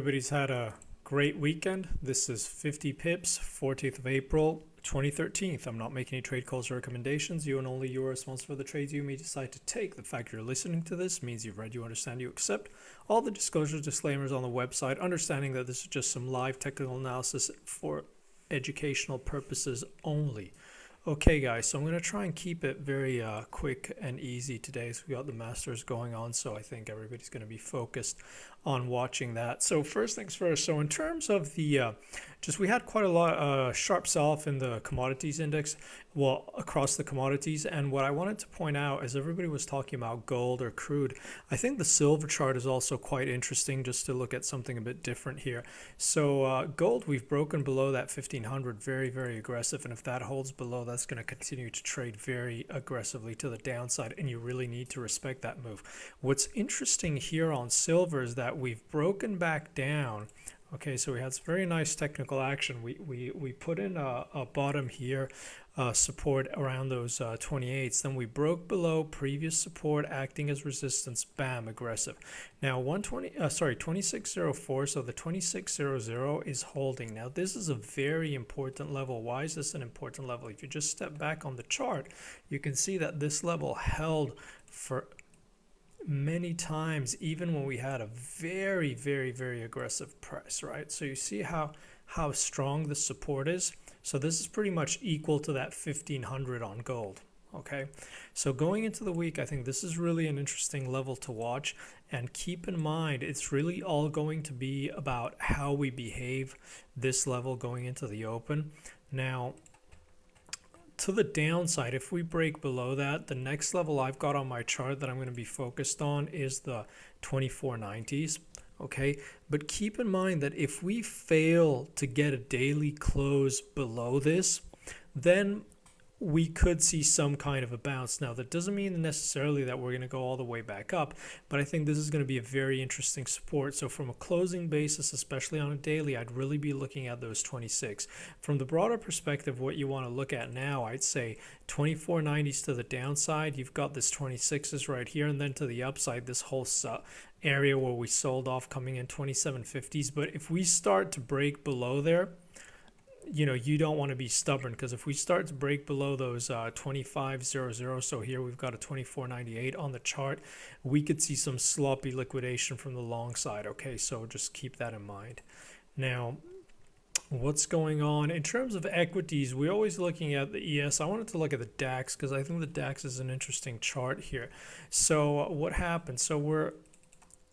everybody's had a great weekend. This is 50 pips, 14th of April, 2013. I'm not making any trade calls or recommendations. You and only you are responsible for the trades you may decide to take. The fact you're listening to this means you've read, you understand, you accept all the disclosures, disclaimers on the website, understanding that this is just some live technical analysis for educational purposes only. Okay guys, so I'm going to try and keep it very quick and easy today. So we got the Masters going on, so I think everybody's going to be focused on watching that. So first things first, so in terms of the, we had quite a lot sharp sell-off in the commodities index, well, across the commodities. And what I wanted to point out is everybody was talking about gold or crude. I think the silver chart is also quite interesting just to look at something a bit different here. So gold, we've broken below that 1500, very, very aggressive. And if that holds below, that's going to continue to trade very aggressively to the downside. And you really need to respect that move. What's interesting here on silver is that we've broken back down. Okay, so we had some very nice technical action. We put in a bottom here, support around those 28s. Then we broke below previous support, acting as resistance. Bam, aggressive. Now 2604. So the 2600 is holding. Now this is a very important level. Why is this an important level? If you just step back on the chart, you can see that this level held for many times, even when we had a very, very, very aggressive price, right? So you see how strong the support is. So this is pretty much equal to that 1500 on gold. Okay, so going into the week, I think this is really an interesting level to watch. And keep in mind, it's really all going to be about how we behave this level going into the open. Now, to the downside, if we break below that, the next level I've got on my chart that I'm going to be focused on is the 2490s. Okay, but keep in mind that if we fail to get a daily close below this, then we could see some kind of a bounce. Now, that doesn't mean necessarily that we're going to go all the way back up, but I think this is going to be a very interesting support. So from a closing basis, especially on a daily, I'd really be looking at those 26. From the broader perspective, what you want to look at now, I'd say 2490s to the downside. You've got this 26s right here, and then to the upside, this whole area where we sold off coming in 2750s. But if we start to break below there, you know, you don't want to be stubborn, because if we start to break below those 2500, so here we've got a 2498 on the chart, we could see some sloppy liquidation from the long side. Okay, so just keep that in mind. Now, what's going on in terms of equities? We're always looking at the ES. I wanted to look at the DAX because I think the DAX is an interesting chart here. So what happened? So we're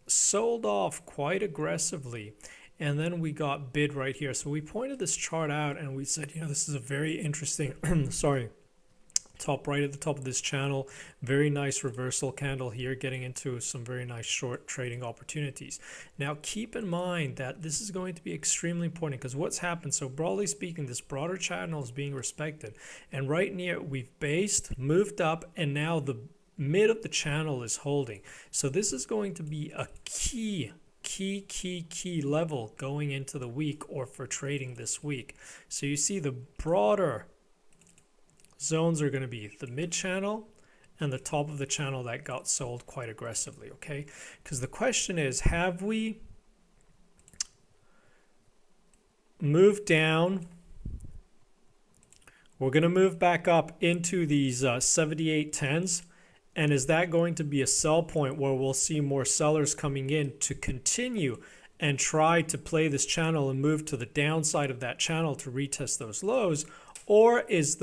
sold off quite aggressively, and then we got bid right here. So we pointed this chart out and we said, you know, this is a very interesting, sorry, top right at the top of this channel, very nice reversal candle here, getting into some very nice short trading opportunities. Now, keep in mind that this is going to be extremely important, because what's happened, so broadly speaking, this broader channel is being respected. And right near, we've based, moved up, and now the mid of the channel is holding. So this is going to be a key level going into the week or for trading this week. So you see the broader zones are going to be the mid channel and the top of the channel that got sold quite aggressively. Okay, because the question is, have we moved down? We're going to move back up into these 7810s. And is that going to be a sell point where we'll see more sellers coming in to continue and try to play this channel and move to the downside of that channel to retest those lows? Or is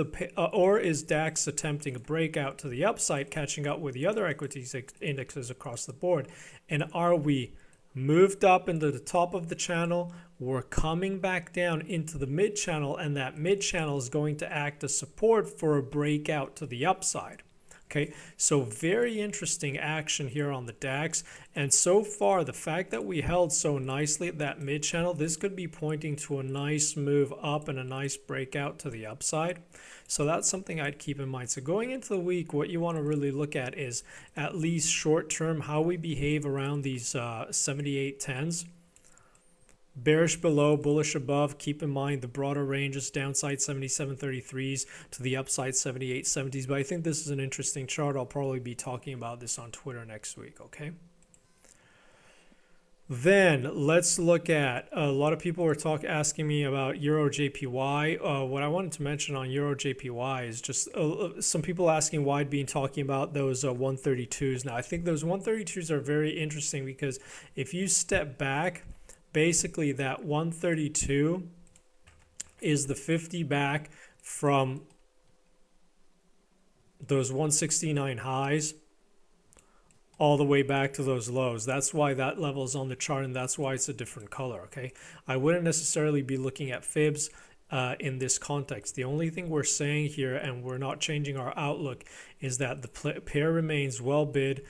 DAX attempting a breakout to the upside, catching up with the other equities indexes across the board? And are we moved up into the top of the channel? We're coming back down into the mid channel, and that mid channel is going to act as support for a breakout to the upside. Okay, so very interesting action here on the DAX. And so far, the fact that we held so nicely at that mid channel, this could be pointing to a nice move up and a nice breakout to the upside. So that's something I'd keep in mind. So going into the week, what you want to really look at is at least short term, how we behave around these 7810s. Bearish below, bullish above. Keep in mind the broader ranges, downside 77.33s to the upside 78.70s. But I think this is an interesting chart. I'll probably be talking about this on Twitter next week, okay? Then let's look at a lot of people were asking me about Euro JPY. What I wanted to mention on Euro JPY is just some people asking why I'd been talking about those 132s. Now I think those 132s are very interesting because if you step back, basically that 132 is the 50 back from those 169 highs all the way back to those lows. That's why that level is on the chart, and that's why it's a different color, okay? I wouldn't necessarily be looking at fibs in this context. The only thing we're saying here, and we're not changing our outlook, is that the pair remains well bid.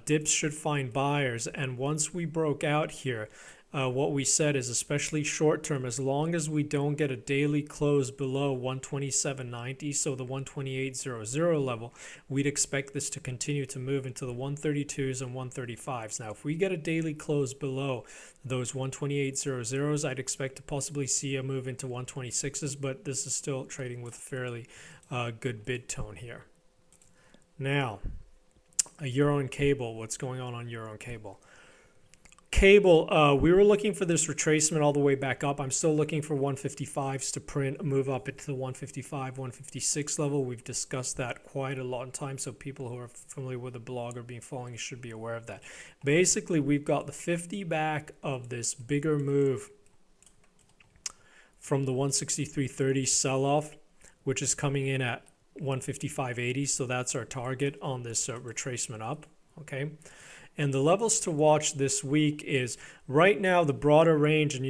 Dips should find buyers, and once we broke out here, what we said is, especially short term, as long as we don't get a daily close below 127.90, so the 128.00 level, we'd expect this to continue to move into the 132s and 135s. Now, if we get a daily close below those 128.00s, I'd expect to possibly see a move into 126s, but this is still trading with a fairly good bid tone here. Now, a Euro and cable. What's going on Euro and cable? Cable, we were looking for this retracement all the way back up. I'm still looking for 155s to print, move up into the 155, 156 level. We've discussed that quite a lot in time, so people who are familiar with the blog or been following should be aware of that. Basically, we've got the 50 back of this bigger move from the 163.30 sell-off, which is coming in at 155.80, so that's our target on this retracement up, okay? And the levels to watch this week is right now the broader range, and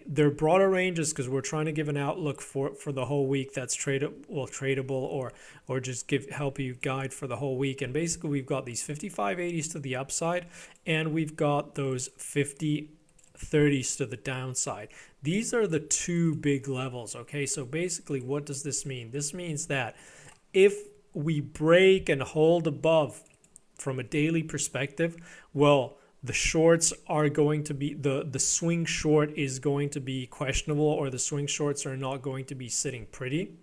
they're broader ranges because we're trying to give an outlook for the whole week that's tradable or just help you guide for the whole week. And basically we've got these 55.80s to the upside, and we've got those 50.30s to the downside. These are the two big levels, okay? So basically what does this mean? This means that if we break and hold above from a daily perspective, well, the shorts are going to be, the swing short is going to be questionable, or the swing shorts are not going to be sitting pretty.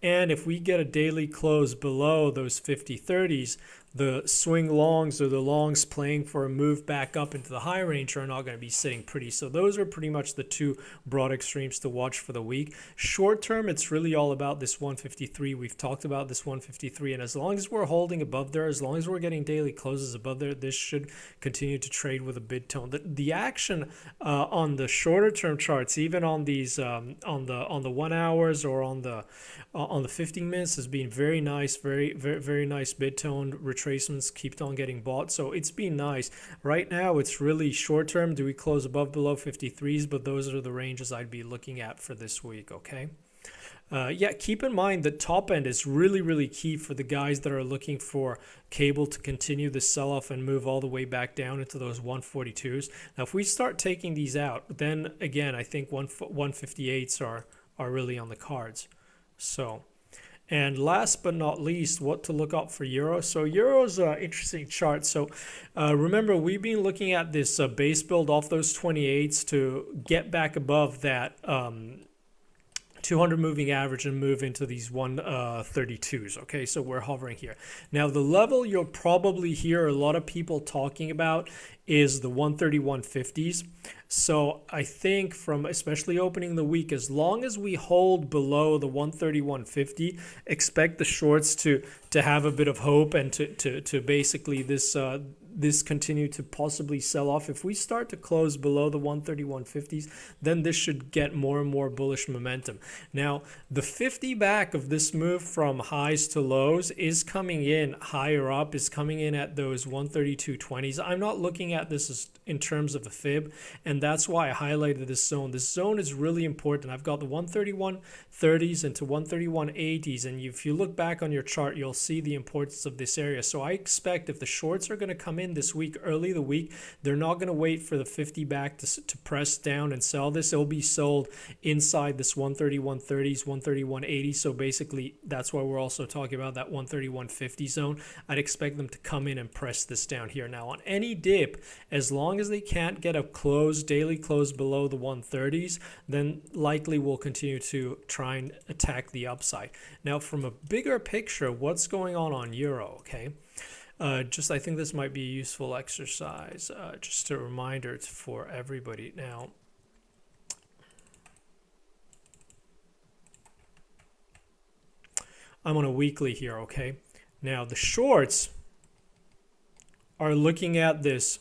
And if we get a daily close below those 50.30s, the swing longs or the longs playing for a move back up into the high range are not going to be sitting pretty. So those are pretty much the two broad extremes to watch for the week. Short term, it's really all about this 153. We've talked about this 153, and as long as we're holding above there, as long as we're getting daily closes above there, this should continue to trade with a bid tone. The action on the shorter term charts, even on these on the 1 hours or on the 15 minutes, has been very nice, very nice bid tone. Retracements keep on getting bought, so it's been nice. Right now it's really short term. Do we close above below 53s? But those are the ranges I'd be looking at for this week, okay? Yeah, keep in mind that top end is really key for the guys that are looking for cable to continue the sell-off and move all the way back down into those 142s. Now if we start taking these out, then again I think 158s are really on the cards. So, and last but not least, what to look up for Euro. So Euro's an interesting chart. So remember, we've been looking at this base build off those 28s to get back above that 200 moving average and move into these 132s. Okay, so we're hovering here. Now the level you'll probably hear a lot of people talking about is the 131.50s. So I think from especially opening the week, as long as we hold below the 131.50, expect the shorts to have a bit of hope and to basically this continue to possibly sell off. If we start to close below the 131.50s, then this should get more and more bullish momentum. Now, the 50 back of this move from highs to lows is coming in higher up, is coming in at those 132.20s. I'm not looking at this as in terms of a fib, and that's why I highlighted this zone. This zone is really important. I've got the 131.30s into 131.80s, and if you look back on your chart, you'll see the importance of this area. So I expect if the shorts are going to come in this week, early the week, they're not going to wait for the 50 back to press down and sell this. It'll be sold inside this 131.30s, 131.80. So basically, that's why we're also talking about that 131.50 zone. I'd expect them to come in and press this down here. Now, on any dip, as long as they can't get a daily close below the 130s, then likely we'll continue to try and attack the upside. Now, from a bigger picture, what's going on Euro, okay? Just I think this might be a useful exercise, just a reminder for everybody. Now, I'm on a weekly here, okay? Now, the shorts are looking at this,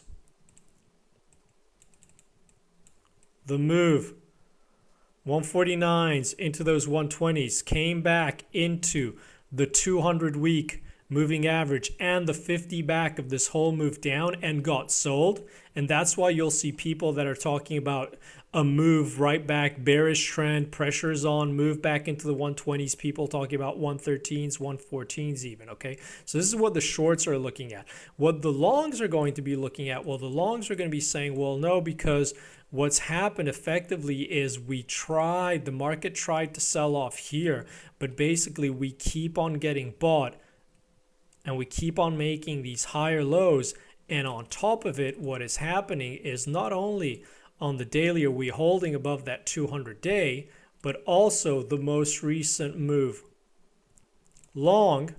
the move, 149s into those 120s, came back into the 200-week moving average and the 50 back of this whole move down and got sold. And that's why you'll see people that are talking about a move right back, bearish trend, pressures on, move back into the 120s, people talking about 113s, 114s even, okay? So this is what the shorts are looking at. What the longs are going to be looking at, well, the longs are going to be saying, well, no, because what's happened effectively is the market tried to sell off here, but basically we keep on getting bought and we keep on making these higher lows. And on top of it, what is happening is not only on the daily are we holding above that 200-day, but also the most recent move long,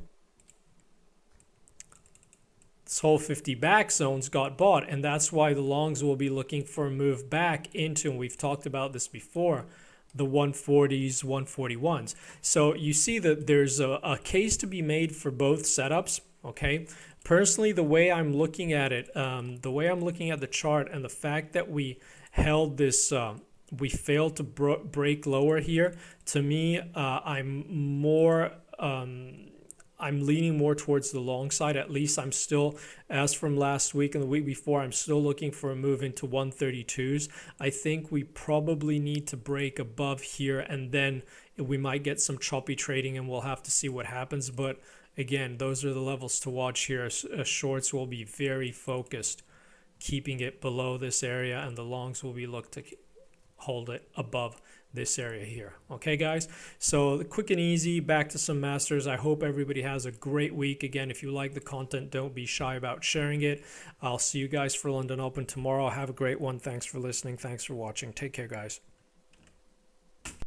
this whole 50 back zones got bought, and that's why the longs will be looking for a move back into, and we've talked about this before, the 140s, 141s. So you see that there's a case to be made for both setups, okay? Personally, the way I'm looking at it, the way I'm looking at the chart and the fact that we held this, we failed to break lower here, to me, I'm leaning more towards the long side. At least I'm still, as from last week and the week before, I'm still looking for a move into 132s. I think we probably need to break above here, and then we might get some choppy trading, and we'll have to see what happens. But again, those are the levels to watch here. Shorts will be very focused, keeping it below this area, and the longs will be looked to hold it above this area here. Okay, guys? So quick and easy, back to some masters. I hope everybody has a great week. Again, if you like the content, don't be shy about sharing it. I'll see you guys for London Open tomorrow. Have a great one. Thanks for listening. Thanks for watching. Take care, guys.